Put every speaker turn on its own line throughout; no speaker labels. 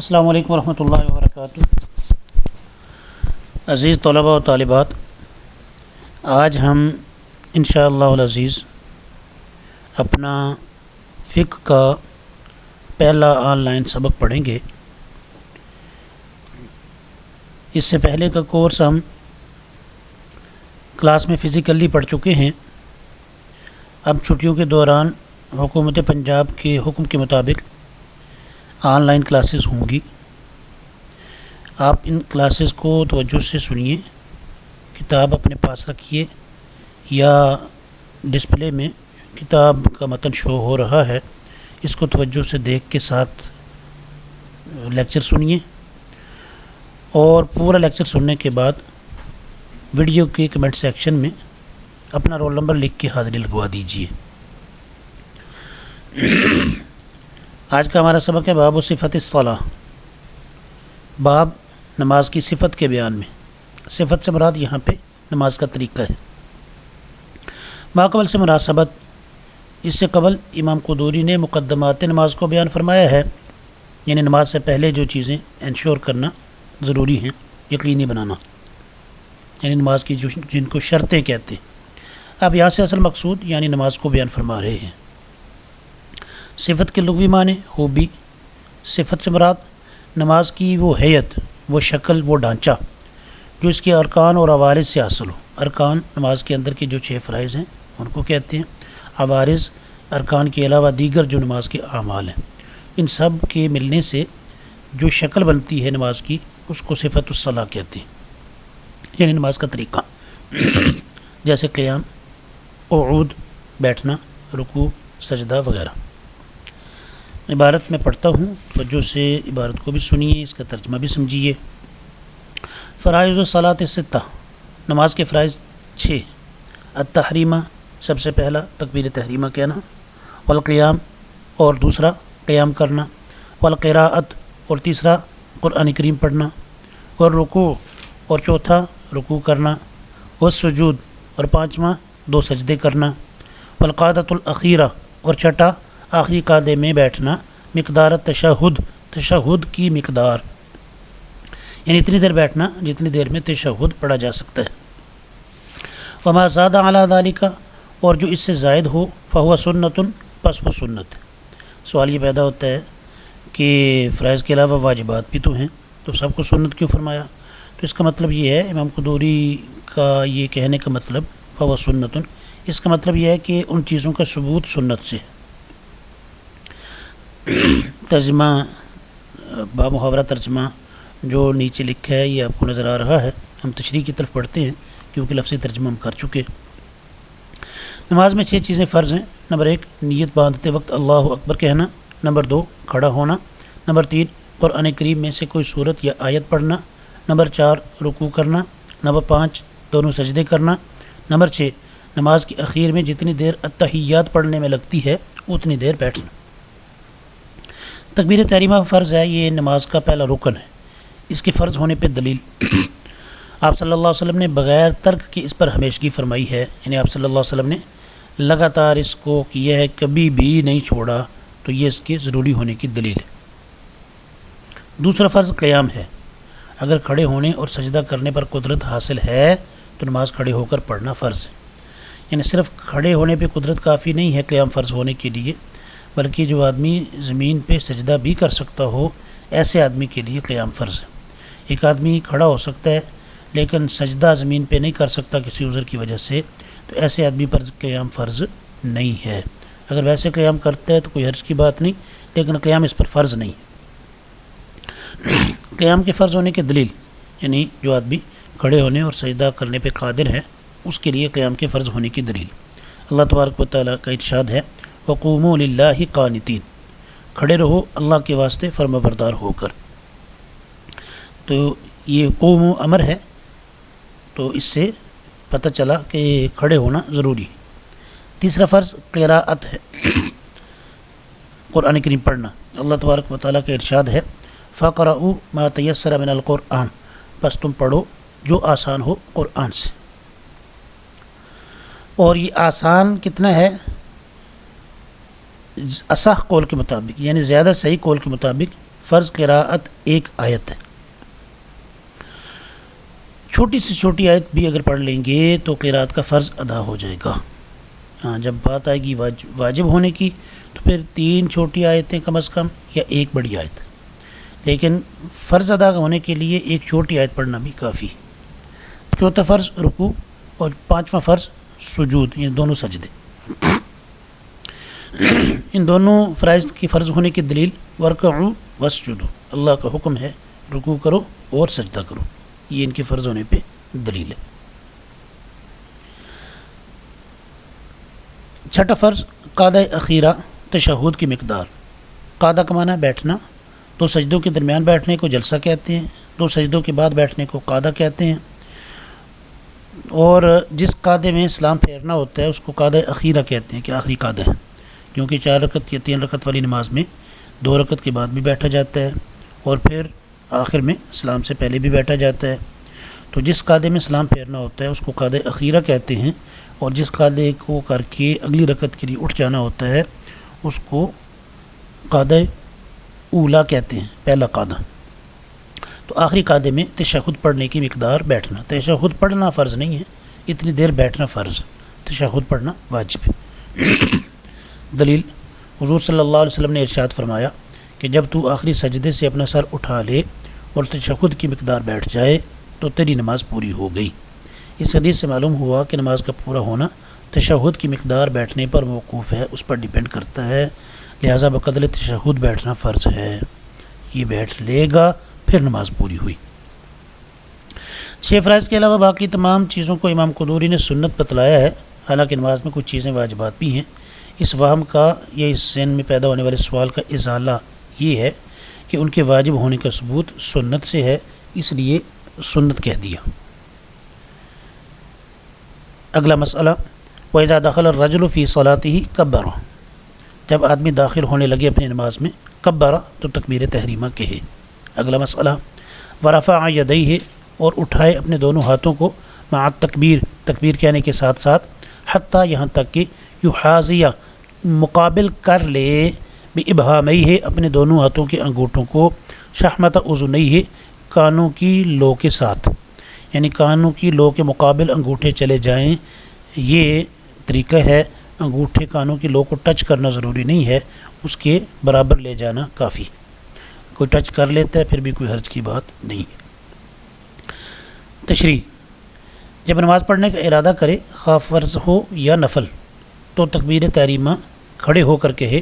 السلام علیکم ورحمۃ اللہ وبرکاتہ۔ عزیز طلباء و طالبات، آج ہم انشاءاللہ العزیز اپنا فقہ کا پہلا آن لائن سبق پڑھیں گے۔ اس سے پہلے کا کورس ہم کلاس میں فزیکلی پڑھ چکے ہیں۔ اب چھٹیوں کے دوران حکومت پنجاب کے حکم کے مطابق آن لائن کلاسز ہوں گی۔ آپ ان کلاسز کو توجہ سے سنیے، کتاب اپنے پاس رکھیے یا ڈسپلے میں کتاب کا متن شو ہو رہا ہے، اس کو توجہ سے دیکھ کے ساتھ لیکچر سنیے، اور پورا لیکچر سننے کے بعد ویڈیو کے کمنٹ سیکشن میں اپنا رول نمبر لکھ کے حاضری لگوا دیجیے۔ آج کا ہمارا سبق ہے باب صفت الصلاۃ، باب نماز کی صفت کے بیان میں۔ صفت سے مراد یہاں پہ نماز کا طریقہ ہے۔ ماقبل سے مناسبت، اس سے قبل امام قدوری نے مقدمات نماز کو بیان فرمایا ہے، یعنی نماز سے پہلے جو چیزیں انشور کرنا ضروری ہیں، یقینی بنانا، یعنی نماز کی جن کو شرطیں کہتے ہیں۔ اب یہاں سے اصل مقصود یعنی نماز کو بیان فرما رہے ہیں۔ صفت کے لغوی معنی خوبی، صفت سے مراد نماز کی وہ حیت، وہ شکل، وہ ڈھانچہ جو اس کے ارکان اور عوارض سے حاصل ہو۔ ارکان نماز کے اندر کے جو 6 فرائض ہیں ان کو کہتے ہیں، عوارض ارکان کے علاوہ دیگر جو نماز کے اعمال ہیں، ان سب کے ملنے سے جو شکل بنتی ہے نماز کی، اس کو صفت الصلاۃ کہتے ہیں، یعنی نماز کا طریقہ، جیسے قیام، قعود بیٹھنا، رکوع، سجدہ وغیرہ۔ عبارت میں پڑھتا ہوں، توجہ سے عبارت کو بھی سنیے، اس کا ترجمہ بھی سمجھیے۔ فرائض الصلاۃ 6، نماز کے فرائض 6۔ التحریمہ، سب سے پہلا تکبیر تحریمہ کہنا، والقیام، اور دوسرا قیام کرنا، والقراءۃ، اور تیسرا قرآن کریم پڑھنا، والرکوع، اور چوتھا رکوع کرنا، والسجود، اور پانچواں 2 سجدے کرنا، والقعدۃ الاخیرہ، اور چھٹا آخری قعدے میں بیٹھنا، مقدار تشہد، تشہد کی مقدار، یعنی اتنی دیر بیٹھنا جتنی دیر میں تشہد پڑھا جا سکتا ہے۔ وما زاد علی ذالک، اور جو اس سے زائد ہو، فہو سنت، پس وہ سنت۔ سوال یہ پیدا ہوتا ہے کہ فرائض کے علاوہ واجبات بھی تو ہیں، تو سب کو سنت کیوں فرمایا؟ تو اس کا مطلب یہ ہے، امام قدوری کا یہ کہنے کا مطلب فہو سنت، اس کا مطلب یہ ہے کہ ان چیزوں کا ثبوت سنت سے۔ ترجمہ، بامحاورہ ترجمہ جو نیچے لکھا ہے یہ آپ کو نظر آ رہا ہے، ہم تشریح کی طرف پڑھتے ہیں کیونکہ لفظی ترجمہ ہم کر چکے۔ نماز میں 6 چیزیں فرض ہیں۔ نمبر 1 نیت باندھتے وقت اللہ اکبر کہنا، نمبر 2 کھڑا ہونا، نمبر 3 قرآن کریم میں سے کوئی صورت یا آیت پڑھنا، نمبر 4 رکوع کرنا، نمبر 5 دونوں سجدے کرنا، نمبر 6 نماز کی اخیر میں جتنی دیر التحیات پڑھنے میں لگتی ہے اتنی دیر بیٹھنا۔ تکبیر تحریمہ فرض ہے، یہ نماز کا پہلا رکن ہے۔ اس کے فرض ہونے پہ دلیل، آپ صلی اللہ علیہ وسلم نے بغیر ترک کے اس پر ہمیشگی فرمائی ہے، یعنی آپ صلی اللہ علیہ وسلم نے لگاتار اس کو کیا ہے، کبھی بھی نہیں چھوڑا، تو یہ اس کے ضروری ہونے کی دلیل ہے۔ دوسرا فرض قیام ہے، اگر کھڑے ہونے اور سجدہ کرنے پر قدرت حاصل ہے تو نماز کھڑے ہو کر پڑھنا فرض ہے، یعنی صرف کھڑے ہونے پہ قدرت کافی نہیں ہے قیام فرض ہونے کے لیے، بلکہ جو آدمی زمین پہ سجدہ بھی کر سکتا ہو ایسے آدمی کے لیے قیام فرض ہے۔ ایک آدمی کھڑا ہو سکتا ہے لیکن سجدہ زمین پہ نہیں کر سکتا کسی عذر کی وجہ سے، تو ایسے آدمی پر قیام فرض نہیں ہے۔ اگر ویسے قیام کرتا ہے تو کوئی حرج کی بات نہیں، لیکن قیام اس پر فرض نہیں۔ قیام کے فرض ہونے کے دلیل، یعنی جو آدمی کھڑے ہونے اور سجدہ کرنے پہ قادر ہے اس کے لیے قیام کے فرض ہونے کی دلیل، اللہ تبارک و تعالیٰ کا ارشاد ہے، وقوموا للہ قانتین، کھڑے رہو اللہ کے واسطے فرما بردار ہو کر۔ تو یہ قوموا امر ہے، تو اس سے پتہ چلا کہ کھڑے ہونا ضروری ہے۔ تیسرا فرض قراءت ہے، قرآن کریم پڑھنا، اللہ تبارک و تعالیٰ کا ارشاد ہے، فَقْرَؤُوا مَا تَيَسَّرَ مِنَ الْقُرْآنِ، بس تم پڑھو جو آسان ہو قرآن سے۔ اور یہ آسان کتنا ہے؟ اصح قول کے مطابق، یعنی زیادہ صحیح قول کے مطابق فرض قراءت ایک آیت ہے. چھوٹی سے چھوٹی آیت بھی اگر پڑھ لیں گے تو قراءت کا فرض ادا ہو جائے گا. ہاں جب بات آئے گی واجب ہونے کی تو پھر 3 چھوٹی آیتیں کم از کم یا ایک بڑی آیت. لیکن فرض ادا ہونے کے لیے ایک چھوٹی آیت پڑھنا بھی کافی. چوتھا فرض رکوع اور 5واں فرض سجود، یہ دونوں سجدے. ان دونوں فرائض کی فرض ہونے کی دلیل ورکعوا واسجدوا، اللہ کا حکم ہے رکوع کرو اور سجدہ کرو، یہ ان کے فرض ہونے پہ دلیل ہے. چھٹا فرض قعدہ اخیرہ تشہد کی مقدار. قعدہ کا معنی بیٹھنا، 2 سجدوں کے درمیان بیٹھنے کو جلسہ کہتے ہیں، 2 سجدوں کے بعد بیٹھنے کو قعدہ کہتے ہیں. اور جس قعدے میں سلام پھیرنا ہوتا ہے اس کو قعدہ اخیرہ کہتے ہیں کہ آخری قعدہ ہے، کیونکہ 4 رکعت یا 3 رکعت والی نماز میں 2 رکعت کے بعد بھی بیٹھا جاتا ہے اور پھر آخر میں سلام سے پہلے بھی بیٹھا جاتا ہے. تو جس قعدے میں سلام پھیرنا ہوتا ہے اس کو قعدہ اخیرہ کہتے ہیں، اور جس قعدے کو کر کے اگلی رکعت کے لیے اٹھ جانا ہوتا ہے اس کو قعدہ اولا کہتے ہیں، پہلا قعدہ. تو آخری قعدے میں تشہد پڑھنے کی مقدار بیٹھنا. تشہد پڑھنا فرض نہیں ہے، اتنی دیر بیٹھنا فرض، تشہد پڑھنا واجب ہے. دلیل حضور صلی اللہ علیہ وسلم نے ارشاد فرمایا کہ جب تو آخری سجدے سے اپنا سر اٹھا لے اور تشہد کی مقدار بیٹھ جائے تو تیری نماز پوری ہو گئی. اس حدیث سے معلوم ہوا کہ نماز کا پورا ہونا تشہد کی مقدار بیٹھنے پر موقوف ہے، اس پر ڈیپینڈ کرتا ہے. لہٰذا بقدر تشہد بیٹھنا فرض ہے. یہ بیٹھ لے گا پھر نماز پوری ہوئی. 6 فرائض کے علاوہ باقی تمام چیزوں کو امام قدوری نے سنت بتلایا ہے، حالانکہ نماز میں کچھ چیزیں واجبات بھی ہیں. اس وہم کا یا اس ذہن میں پیدا ہونے والے سوال کا ازالہ یہ ہے کہ ان کے واجب ہونے کا ثبوت سنت سے ہے، اس لیے سنت کہہ دیا. اگلا مسئلہ وَإِذَا دَخَلَ الرَّجُلُ فِي صَلَاتِهِ كَبَّرَ. جب آدمی داخل ہونے لگے اپنی نماز میں کبّرہ تو تکبیر تحریمہ کہے. اگلا مسئلہ ورفع یدیہ، اور اٹھائے اپنے دونوں ہاتھوں کو مع تکبیر، تکبیر کہنے کے ساتھ ساتھ، حتیٰ یہاں تک کہ یحاذیہ، مقابل کر لے، بابہامیہ، اپنے دونوں ہاتھوں کے انگوٹھوں کو، شحمۃ اذنیہ، کانوں کی لو کے ساتھ، یعنی کانوں کی لو کے مقابل انگوٹھے چلے جائیں. یہ طریقہ ہے، انگوٹھے کانوں کی لو کو ٹچ کرنا ضروری نہیں ہے، اس کے برابر لے جانا کافی. کوئی ٹچ کر لیتا ہے پھر بھی کوئی حرج کی بات نہیں. تشریح: جب نماز پڑھنے کا ارادہ کرے، خواہ فرض ہو یا نفل، تو تکبیر تحریمہ کھڑے ہو کر کہے.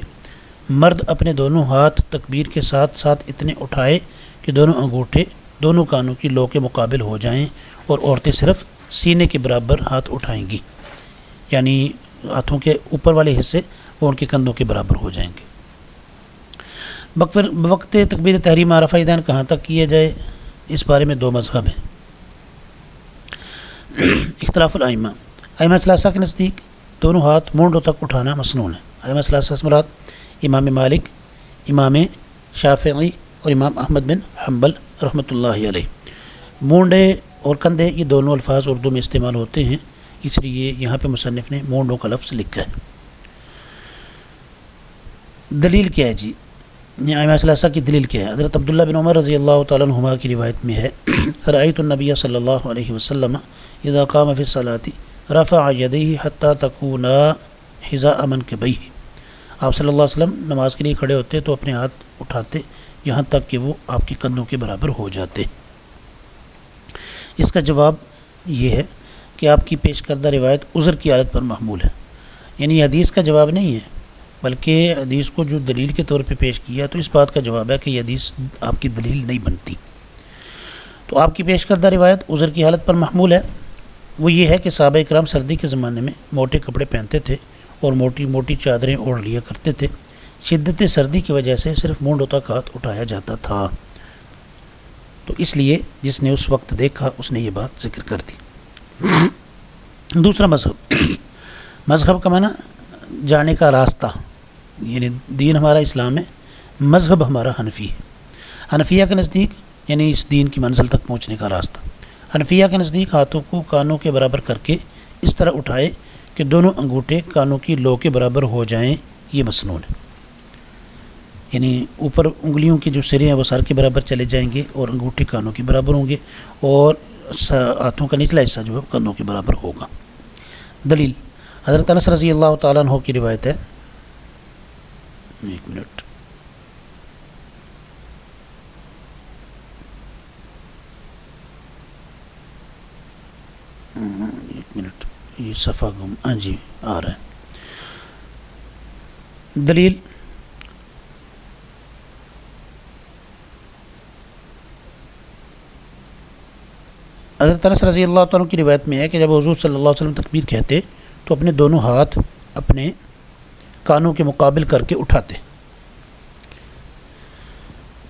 مرد اپنے دونوں ہاتھ تکبیر کے ساتھ ساتھ اتنے اٹھائے کہ دونوں انگوٹھے دونوں کانوں کی لو کے مقابل ہو جائیں، اور عورتیں صرف سینے کے برابر ہاتھ اٹھائیں گی، یعنی ہاتھوں کے اوپر والے حصے وہ ان کے کندھوں کے برابر ہو جائیں گے. بوقت تکبیر تحریمہ رفع یدین کہاں تک کیا جائے، اس بارے میں 2 مذہب ہیں. اختلاف الائمہ: ائمہ ثلاثہ کے نزدیک دونوں ہاتھ مونڈوں تک اٹھانا مسنون ہے. ائمہ ثلاثہ سے مراد امام مالک، امام شافعی اور امام احمد بن حنبل رحمۃ اللہ علیہ. مونڈے اور کندھے یہ دونوں الفاظ اردو میں استعمال ہوتے ہیں، اس لیے یہاں پہ مصنف نے مونڈوں کا لفظ لکھا ہے. دلیل کیا ہے جی؟ ائمہ ثلاثہ کی دلیل کیا ہے؟ حضرت عبداللہ بن عمر رضی اللہ تعالیٰ عنہما کی روایت میں ہے، رأیت النبی صلی اللہ علیہ وسلم اذا قام فی الصلاۃ رفع یدیہ حتی تکونا حذاء منکبیہ. آپ صلی اللہ علیہ وسلم نماز کے لیے کھڑے ہوتے تو اپنے ہاتھ اٹھاتے یہاں تک کہ وہ آپ کے کندھوں کے برابر ہو جاتے. اس کا جواب یہ ہے کہ آپ کی پیش کردہ روایت عذر کی حالت پر محمول ہے، یعنی حدیث کا جواب نہیں ہے، بلکہ حدیث کو جو دلیل کے طور پہ پیش کیا تو اس بات کا جواب ہے کہ یہ حدیث آپ کی دلیل نہیں بنتی. تو آپ کی پیش کردہ روایت عذر کی حالت پر محمول ہے. وہ یہ ہے کہ صحابہ اکرام سردی کے زمانے میں موٹے کپڑے پہنتے تھے اور موٹی موٹی چادریں اوڑھ لیا کرتے تھے. شدت سردی کی وجہ سے صرف مونڈوں تک ہاتھ اٹھایا جاتا تھا، تو اس لیے جس نے اس وقت دیکھا اس نے یہ بات ذکر کر دی. دوسرا مذہب کا معنی جانے کا راستہ، یعنی دین ہمارا اسلام ہے، مذہب ہمارا حنفی ہے. حنفیہ کے نزدیک یعنی اس دین کی منزل تک پہنچنے کا راستہ. حنفیہ کے نزدیک ہاتھوں کو کانوں کے برابر کر کے اس طرح اٹھائے کہ دونوں انگوٹھے کانوں کی لو کے برابر ہو جائیں، یہ مسنون ہے. یعنی اوپر انگلیوں کے جو سرے ہیں وہ سر کے برابر چلے جائیں گے اور انگوٹھے کانوں کے برابر ہوں گے اور ہاتھوں کا نچلا حصہ جو ہے کندھوں کے برابر ہوگا۔ دلیل حضرت انس رضی اللہ تعالیٰ عنہ کی روایت ہے، ایک منٹ، یہ صفحہ گم، ہاں جی آ رہا ہے۔ دلیل حضرت انس رضی اللہ تعالیٰ کی روایت میں ہے کہ جب حضور صلی اللہ علیہ وسلم تکبیر کہتے تو اپنے دونوں ہاتھ اپنے کانوں کے مقابل کر کے اٹھاتے۔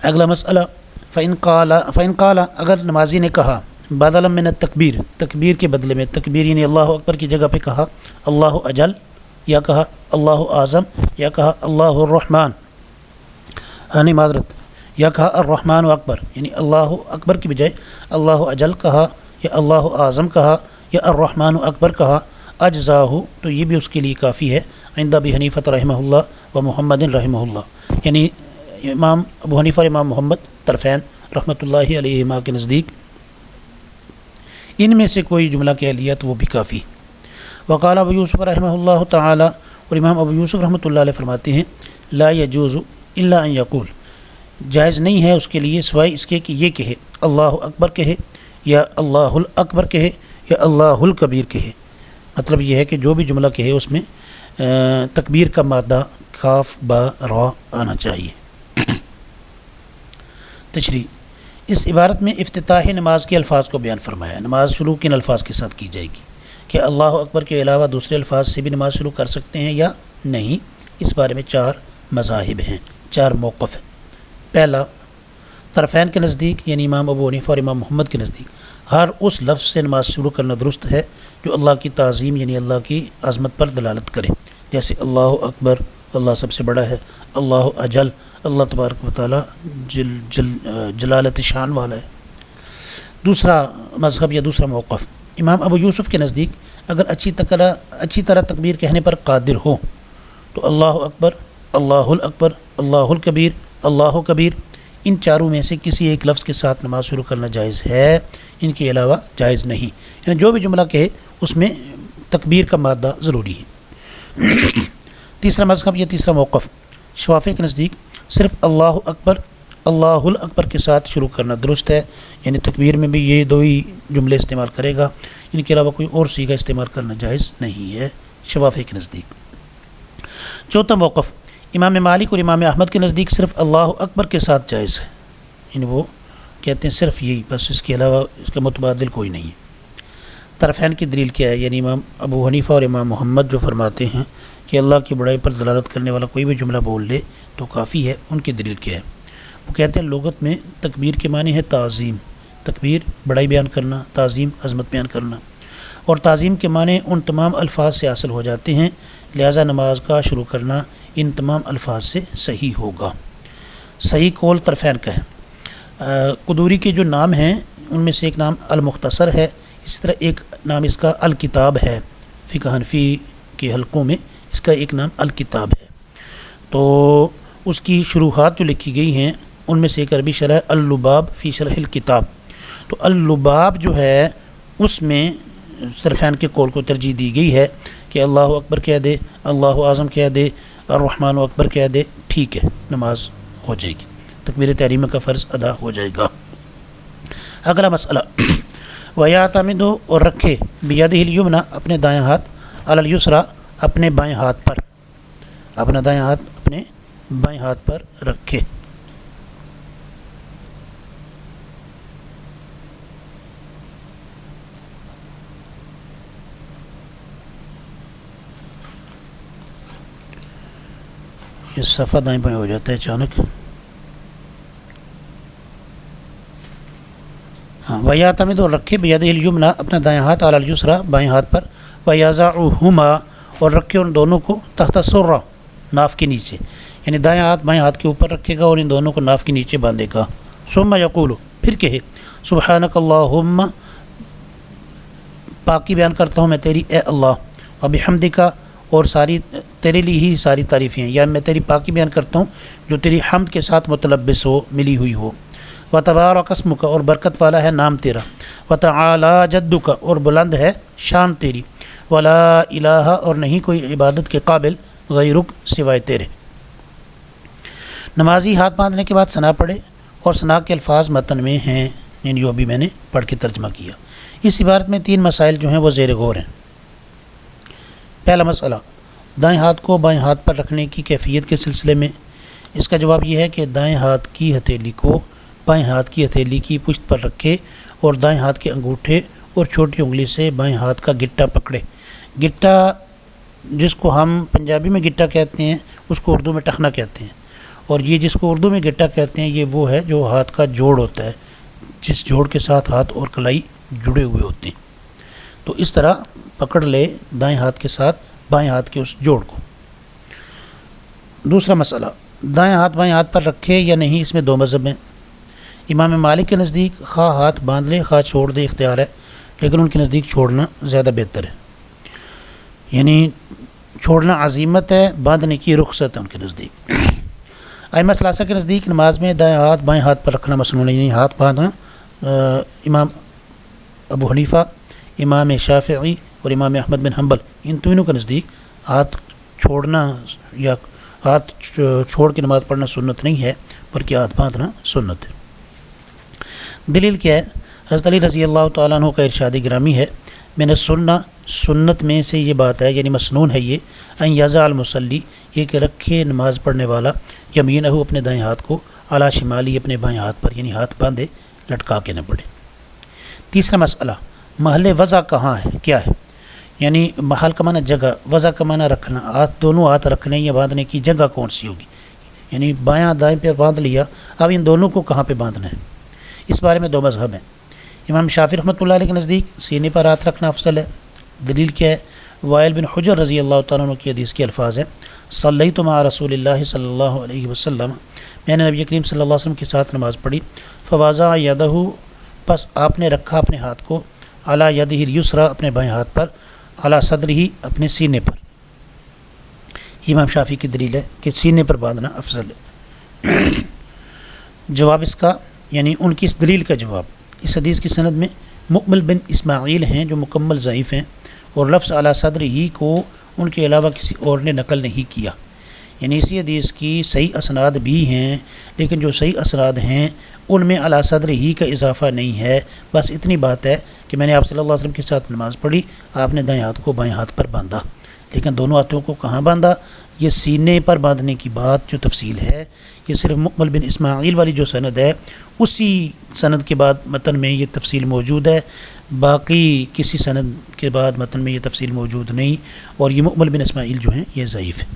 اگلا مسئلہ، فَإِن قَالَ اگر نمازی نے کہا بدلا من التکبیر، تکبیر کے بدلے میں، تکبیر یعنی اللہ اکبر کی جگہ پہ کہا اللہ اجل، یا کہا اللہ اعظم، یا کہا اللہ الرحمن، یعنی معذرت، یا کہا الرحمن اکبر، یعنی اللہ اکبر کی بجائے اللہ اجل کہا یا اللہ اعظم کہا یا الرحمن اکبر کہا، اجزاہ، تو یہ بھی اس کے لیے کافی ہے، عند ابی حنیفہ رحمہ اللہ و محمد رحمہ اللہ، یعنی امام ابو حنیفہ اور امام محمد طرفین رحمۃ اللہ علیہما کے نزدیک ان میں سے کوئی جملہ کہہ لیا تو وہ بھی کافی۔ وقال ابو یوسف رحمہ اللہ تعالی، اور امام ابو یوسف رحمۃ اللہ علیہ فرماتے ہیں لا یجوز الا ان یقول، جائز نہیں ہے اس کے لیے سوائے اس کے کہ یہ کہے اللہ اکبر کہے یا اللہ الاکبر کہے یا اللہ الکبیر کہے، مطلب یہ ہے کہ جو بھی جملہ کہے اس میں تکبیر کا مادہ کاف با را آنا چاہیے۔ تشریح، اس عبارت میں افتتاح نماز کے الفاظ کو بیان فرمایا ہے۔ نماز شروع کن الفاظ کے ساتھ کی جائے گی؟ کہ اللہ اکبر کے علاوہ دوسرے الفاظ سے بھی نماز شروع کر سکتے ہیں یا نہیں؟ اس بارے میں 4 مذاہب ہیں، 4 موقف ہیں۔ پہلا، طرفین کے نزدیک یعنی امام ابو حنیفہ اور امام محمد کے نزدیک ہر اس لفظ سے نماز شروع کرنا درست ہے جو اللہ کی تعظیم یعنی اللہ کی عظمت پر دلالت کرے، جیسے اللہ اکبر، اللہ سب سے بڑا ہے، اللہ اجل، اللہ تبارک و تعالیٰ جلالت شان والا ہے۔ دوسرا مذہب یا دوسرا موقف، امام ابو یوسف کے نزدیک اگر اچھی طرح تکبیر کہنے پر قادر ہو تو اللہ اکبر، اللہ الاکبر، اللہ الکبیر، اللہ کبیر، ان چاروں میں سے کسی ایک لفظ کے ساتھ نماز شروع کرنا جائز ہے، ان کے علاوہ جائز نہیں، یعنی جو بھی جملہ کہے اس میں تکبیر کا مادہ ضروری ہے۔ تیسرا مذہب یا تیسرا موقف، شوافی کے نزدیک صرف اللہ اکبر، اللہ الاکبر کے ساتھ شروع کرنا درست ہے، یعنی تکبیر میں بھی یہ 2 ہی جملے استعمال کرے گا، ان کے علاوہ کوئی اور صیغہ استعمال کرنا جائز نہیں ہے شوافی کے نزدیک۔ چوتھا موقف، امام مالک اور امام احمد کے نزدیک صرف اللہ اکبر کے ساتھ جائز ہے، یعنی وہ کہتے ہیں صرف یہی بس، اس کے علاوہ اس کا متبادل کوئی نہیں ہے۔ طرفین کی دلیل کیا ہے؟ یعنی امام ابو حنیفہ اور امام محمد جو فرماتے ہیں کہ اللہ کی بڑائی پر دلالت کرنے والا کوئی بھی جملہ بول لے تو کافی ہے، ان کی دلیل کیا ہے؟ وہ کہتے ہیں لغت میں تکبیر کے معنی ہے تعظیم، تکبیر بڑائی بیان کرنا، تعظیم عظمت بیان کرنا، اور تعظیم کے معنی ان تمام الفاظ سے حاصل ہو جاتے ہیں، لہذا نماز کا شروع کرنا ان تمام الفاظ سے صحیح ہوگا۔ صحیح قول طرفین کا ہے۔ قدوری کے جو نام ہیں ان میں سے ایک نام المختصر ہے، اسی طرح ایک نام اس کا الکتاب ہے، فقہ حنفی کے حلقوں میں اس کا ایک نام الکتاب ہے۔ تو اس کی شروحات جو لکھی گئی ہیں ان میں سے ایک عربی شرح اللباب فی شرح الکتاب، تو اللباب جو ہے اس میں طرفین کے قول کو ترجیح دی گئی ہے کہ اللہ اکبر کہہ دے، اللہ اعظم کہہ دے، الرحمن اکبر کہہ دے، ٹھیک ہے، نماز ہو جائے گی، تکبیر تحریمہ کا فرض ادا ہو جائے گا۔ اگلا مسئلہ، وَيَعْتَمِدُ، اور رکھے، بِيَدِهِ الْيُمْنَى، اپنے دائیں ہاتھ، عَلَى الْيُسْرَى، اپنے بائیں ہاتھ پر، اپنا دائیں ہاتھ اپنے بائیں ہاتھ پر رکھے۔ یہ صفحہ دائیں بائیں ہو جاتا ہے اچانک۔ ہاں، وَيَعْتَمِدُ، اور رکھے، بِيَدِهِ الْيُمْنَى، اپنا دائیں ہاتھ، عَلَى الْيُسْرَى، بائیں ہاتھ پر، وَيَضَعُهُمَا، اور رکھے ان دونوں کو، تحت السرہ، ناف کے نیچے، یعنی دائیں ہاتھ بائیں ہاتھ کے اوپر رکھے گا اور ان دونوں کو ناف کے نیچے باندھے گا۔ ثم یقول، پھر کہے، سبحانک اللہم، پاکی بیان کرتا ہوں میں تیری اے اللہ، وبحمدک، اور ساری تیرے لیے ہی ساری تعریفیں ہیں، یا میں تیری پاکی بیان کرتا ہوں جو تیری حمد کے ساتھ متلبس ہو، ملی ہوئی ہو۔ وتبارک اسمک، اور برکت والا ہے نام تیرا۔ وتعالی جدک، اور بلند ہے شان تیری۔ ولا الہ، اور نہیں کوئی عبادت کے قابل غیرک سوائے تیرے۔ نمازی ہاتھ باندھنے کے بعد ثنا پڑھے، اور ثنا کے الفاظ متن میں ہیں، یعنی جو ابھی میں نے پڑھ کے ترجمہ کیا۔ اس عبارت میں 3 مسائل جو ہیں وہ زیر غور ہیں۔ پہلا مسئلہ، دائیں ہاتھ کو بائیں ہاتھ پر رکھنے کی کیفیت کے سلسلے میں۔ اس کا جواب یہ ہے کہ دائیں ہاتھ کی ہتھیلی کو بائیں ہاتھ کی ہتھیلی کی پشت پر رکھے، اور دائیں ہاتھ کے انگوٹھے اور چھوٹی انگلی سے بائیں ہاتھ کا گٹا پکڑے۔ گٹا، جس کو ہم پنجابی میں گٹا کہتے ہیں، اس کو اردو میں ٹخنا کہتے ہیں، اور یہ جس کو اردو میں گٹا کہتے ہیں یہ وہ ہے جو ہاتھ کا جوڑ ہوتا ہے، جس جوڑ کے ساتھ ہاتھ اور کلائی جڑے ہوئے ہوتے ہیں۔ تو اس طرح پکڑ لے دائیں ہاتھ کے ساتھ بائیں ہاتھ کے اس جوڑ کو۔ دوسرا مسئلہ، دائیں ہاتھ بائیں ہاتھ پر رکھے یا نہیں، اس میں 2 مذہب ہیں۔ امام مالک کے نزدیک خواہ ہاتھ باندھ لے خواہ چھوڑ دے اختیار ہے، لیکن ان کے نزدیک چھوڑنا زیادہ بہتر ہے، یعنی چھوڑنا عزیمت ہے، باندھنے کی رخصت ہے ان کے نزدیک۔ ائمہ ثلاثہ کے نزدیک نماز میں دائیں ہاتھ بائیں ہاتھ پر رکھنا مسنون ہے، یعنی ہاتھ باندھنا۔ امام ابو حنیفہ، امام شافعی اور امام احمد بن حنبل، ان تینوں کے نزدیک ہاتھ چھوڑنا یا ہاتھ چھوڑ کے نماز پڑھنا سنت نہیں ہے، بلکہ ہاتھ باندھنا سنت ہے۔ دلیل کیا ہے؟ حضرت علی رضی اللہ تعالیٰ عنہ کا ارشاد گرامی ہے، میں نے سنت میں سے یہ بات ہے، یعنی مسنون ہے یہ، ان یضع المصلی، یہ کہ رکھے نماز پڑھنے والا یمینہ، اپنے دائیں ہاتھ کو، علی شمالی، اپنے بائیں ہاتھ پر، یعنی ہاتھ باندھے لٹکا کے نہ پڑھے۔ تیسرا مسئلہ، محل وضع کہاں ہے، کیا ہے؟ یعنی محل کا معنی جگہ، وضع کا معنی رکھنا، دونوں ہاتھ رکھنے یا باندھنے کی جگہ کون سی ہوگی؟ یعنی بایاں دائیں پہ باندھ لیا، اب ان دونوں کو کہاں پہ باندھنا ہے؟ اس بارے میں 2 مذہب ہیں۔ امام شافعی رحمۃ اللہ علیہ کے نزدیک سینے پر ہاتھ رکھنا افضل ہے۔ دلیل کیا ہے؟ وائل بن حجر رضی اللہ تعالیٰ عنہ کی حدیث کے الفاظ ہیں، صلیت مع رسول اللہ صلی اللہ علیہ وسلم، میں نے نبی کریم صلی اللہ علیہ وسلم کے ساتھ نماز پڑھی، فوضع یدہ، پس آپ نے رکھا اپنے ہاتھ کو، علی یدہ الیسری، اپنے بائیں ہاتھ پر، علی صدرہ، اپنے سینے پر۔ امام شافعی کی دلیل ہے کہ سینے پر باندھنا افضل ہے۔ جواب اس کا، یعنی ان کی اس دلیل کا جواب، اس حدیث کی سند میں مقبل بن اسماعیل ہیں جو مکمل ضعیف ہیں، اور لفظ علی صدرہ کو ان کے علاوہ کسی اور نے نقل نہیں کیا، یعنی اسی حدیث کی صحیح اسناد بھی ہیں، لیکن جو صحیح اسناد ہیں ان میں علی صدرہ کا اضافہ نہیں ہے، بس اتنی بات ہے کہ میں نے آپ صلی اللہ علیہ وسلم کے ساتھ نماز پڑھی، آپ نے دائیں ہاتھ کو بائیں ہاتھ پر باندھا، لیکن دونوں ہاتھوں کو کہاں باندھا؟ یہ سینے پر باندھنے کی بات جو تفصیل ہے، یہ صرف مقبل بن اسماعیل والی جو سند ہے اسی سند کے بعد متن میں یہ تفصیل موجود ہے، باقی کسی سند کے بعد متن میں یہ تفصیل موجود نہیں، اور یہ مقبل بن اسماعیل جو ہیں یہ ضعیف ہے۔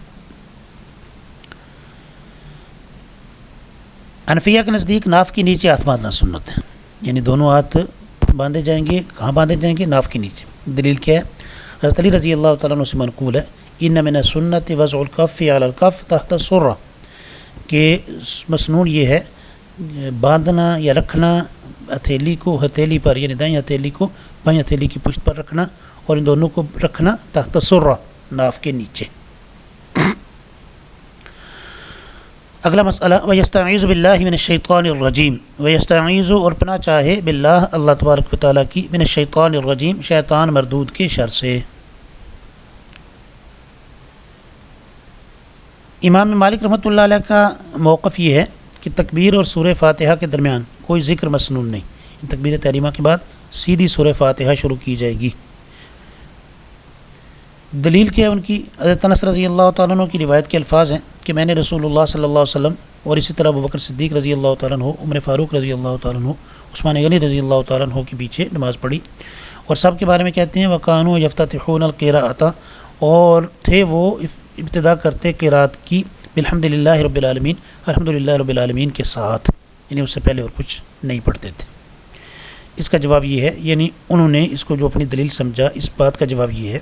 حنفیہ کے نزدیک ناف کے نیچے ہاتھ باندھنا سنت ہے، یعنی دونوں ہاتھ باندھے جائیں گے، کہاں باندھے جائیں گے؟ ناف کے نیچے۔ دلیل کیا ہے؟ حضرت علی رضی اللہ تعالیٰ عنہ سے منقول ہے، ان من السنت وضع الکف علی الکف تحت السرہ، کہ مسنون یہ ہے باندھنا یا رکھنا ہتھیلی کو ہتھیلی پر، یعنی دائیں ہتھیلی کو بائیں ہتھیلی کی پشت پر رکھنا، اور ان دونوں کو رکھنا تحت السرہ، ناف کے نیچے۔ اگلا مسئلہ، وَيَسْتَعِيذُ بِاللَّهِ مِنَ الشَّيْطَانِ الرَّجِيمِ، وَيَسْتَعِيذُ، اور پناہ چاہے، باللہ، اللہ تبارک و تعالیٰ کی، من الشیطان الرجیم، شیطان مردود کے شر سے۔ امام مالک رحمۃ اللہ علیہ کا موقف یہ ہے کہ تکبیر اور سورہ فاتحہ کے درمیان کوئی ذکر مسنون نہیں، تکبیر تحریمہ کے بعد سیدھی سورہ فاتحہ شروع کی جائے گی۔ دلیل کیا ہے ان کی؟ حضرت انس رضی اللہ تعالیٰ عنہ کی روایت کے الفاظ ہیں کہ میں نے رسول اللہ صلی اللہ علیہ وسلم اور اسی طرح ابوبکر صدیق رضی اللہ تعالیٰ عنہ، عمر فاروق رضی اللہ تعالیٰ عنہ، عثمان غنی رضی اللہ تعالیٰ عنہ کے پیچھے نماز پڑھی، اور سب کے بارے میں کہتے ہیں وَكَانُوا يَفْتَتِحُونَ الْقِرَاءَةَ، اور تھے وہ ابتدا کرتے قرات کی بالحمد للہ رب العالمین، الحمد للہ رب العالمین کے ساتھ، یعنی اس سے پہلے اور کچھ نہیں پڑھتے تھے۔ اس کا جواب یہ ہے، یعنی انہوں نے اس کو جو اپنی دلیل سمجھا، اس بات کا جواب یہ ہے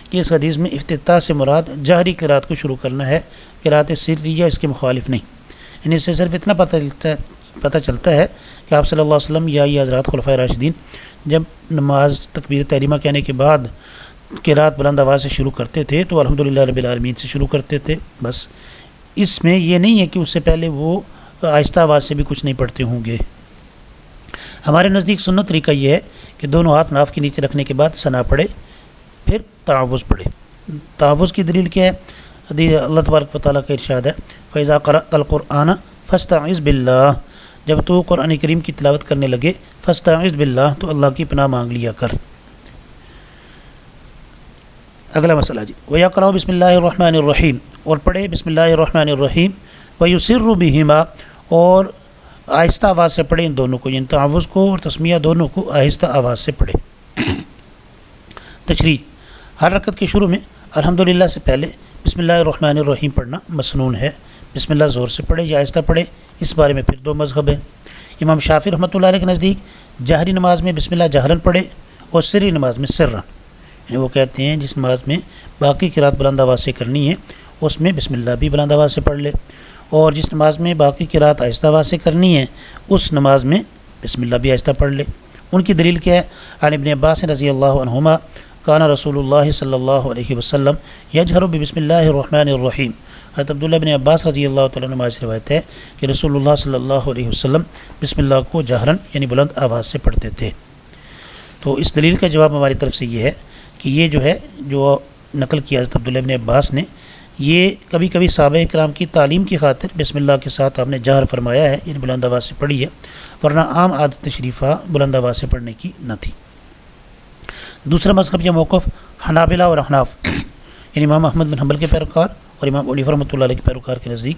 کہ اس حدیث میں افتتاح سے مراد جہری قرات کو شروع کرنا ہے، قرات سریہ اس کے مخالف نہیں، یعنی اس سے صرف اتنا پتہ چلتا ہے کہ آپ صلی اللہ علیہ وسلم یا یہ حضرات خلفائے راشدین جب نماز تکبیر تحریمہ کہنے کے بعد قرات بلند آواز سے شروع کرتے تھے تو الحمدللہ رب العالمین سے شروع کرتے تھے بس. اس میں یہ نہیں ہے کہ اس سے پہلے وہ آہستہ آواز سے بھی کچھ نہیں پڑھتے ہوں گے. ہمارے نزدیک سنت طریقہ یہ ہے کہ دونوں ہاتھ ناف کے نیچے رکھنے کے بعد ثنا پڑھے پھر تعوذ پڑھے. تعوذ کی دلیل کیا ہے؟ اللہ تبارک و تعالیٰ کا ارشاد ہے فَإِذَا قَرَأْتَ الْقُرْآنَ فَاسْتَعِذْ بِاللَّهِ، جب تو قرآن کریم کی تلاوت کرنے لگے فَاسْتَعِذْ بِاللَّهِ تو اللہ کی پناہ مانگ لیا کر. اگلا مسئلہ جی وَيَقْرَأُ بِسْمِ اللَّهِ الرَّحْمَنِ الرَّحِيمِ، اور پڑھے بسم اللہ الرحمن الرحیم. وَيُسِرُّ بِهِمَا، اور آہستہ آواز سے پڑھے ان دونوں کو، یعنی تعوذ کو اور تسمیہ دونوں کو آہستہ آواز سے پڑھے. تشریح: ہر رکعت کے شروع میں الحمدللہ سے پہلے بسم اللہ الرحمن الرحیم پڑھنا مسنون ہے. بسم اللہ زور سے پڑھے یا آہستہ پڑھے، اس بارے میں پھر دو مذہب ہیں. امام شافعی رحمۃ اللہ علیہ کے نزدیک جہری نماز میں بسم اللہ جہرن پڑھے اور سری نماز میں سرن، یعنی وہ کہتے ہیں جس نماز میں باقی قرات بلند آواز سے کرنی ہے اس میں بسم اللہ بھی بلند آواز سے پڑھ لے، اور جس نماز میں باقی قرات آہستہ آواز سے کرنی ہے اس نماز میں بسم اللہ بھی آہستہ پڑھ لے. ان کی دلیل کیا ہے؟ عن ابن عباس رضی اللہ عنہما کان رسول اللہ صلی اللہ علیہ وسلم یجہر بسم اللہ الرحمن الرحیم. حضرت عبداللہ بن عباس رضی اللہ تعالیٰ عنہ سے روایت ہے کہ رسول اللہ صلی اللہ علیہ وسلم بسم اللہ کو جہرن یعنی بلند آواز سے پڑھتے تھے. تو اس دلیل کا جواب ہماری طرف سے یہ ہے کہ یہ جو ہے جو نقل کیا حضرت عبداللہ بن عباس نے، یہ کبھی کبھی صحابہ کرام کی تعلیم کی خاطر بسم اللہ کے ساتھ آپ نے جہر فرمایا ہے، یعنی بلند آواز سے پڑھی ہے، ورنہ عام عادت شریفہ بلند آواز سے پڑھنے کی نہ تھی. دوسرا مذہب یا موقف حنابلہ اور احناف یعنی امام احمد بن حنبل کے پیروکار اور امام ابو حنیفہ رحمۃ اللہ علیہ کے پیروکار کے نزدیک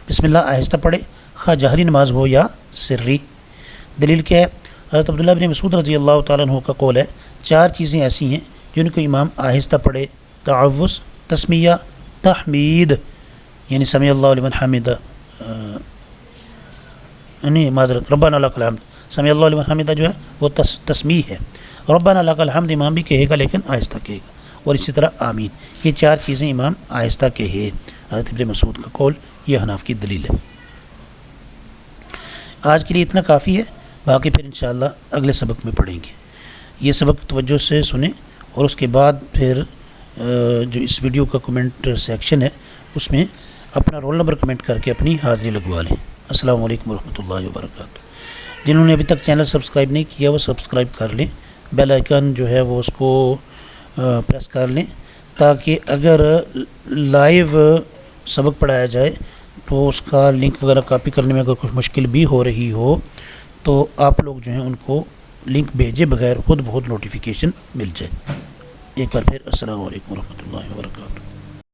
بسم اللہ آہستہ پڑھے خواہ جہری نماز ہو یا سری. دلیل کیا ہے؟ حضرت عبداللہ بن مسعود رضی اللہ تعالیٰ عنہ کا قول ہے 4 چیزیں ایسی ہیں جن کو امام آہستہ پڑھے: تعوذ، تسمیہ، تحمید یعنی سمیع اللہ لمن حمدہ، یعنی معذرت ربنا لک الحمد. سمیع اللہ لمن حمدہ جو ہے وہ تسمیع ہے، ربنا لک الحمد امام بھی کہے گا لیکن آہستہ کہے گا، اور اسی طرح آمین. یہ 4 چیزیں امام آہستہ کہے. حضرت ابن مسعود کا قول یہ حناف کی دلیل ہے. آج کے لیے اتنا کافی ہے، باقی پھر انشاءاللہ اگلے سبق میں پڑھیں گے. یہ سبق توجہ سے سنیں اور اس کے بعد پھر جو اس ویڈیو کا کمنٹ سیکشن ہے اس میں اپنا رول نمبر کمنٹ کر کے اپنی حاضری لگوا لیں. السلام علیکم ورحمۃ اللہ وبرکاتہ. جنہوں نے ابھی تک چینل سبسکرائب نہیں کیا وہ سبسکرائب کر لیں، بیل آئیکن جو ہے وہ اس کو پریس کر لیں تاکہ اگر لائیو سبق پڑھایا جائے تو اس کا لنک وغیرہ کاپی کرنے میں اگر کچھ مشکل بھی ہو رہی ہو تو آپ لوگ جو ہیں ان کو لنک بھیجے بغیر خود بخود نوٹیفیکیشن مل جائے. ایک بار پھر السلام علیکم ورحمۃ اللہ وبرکاتہ.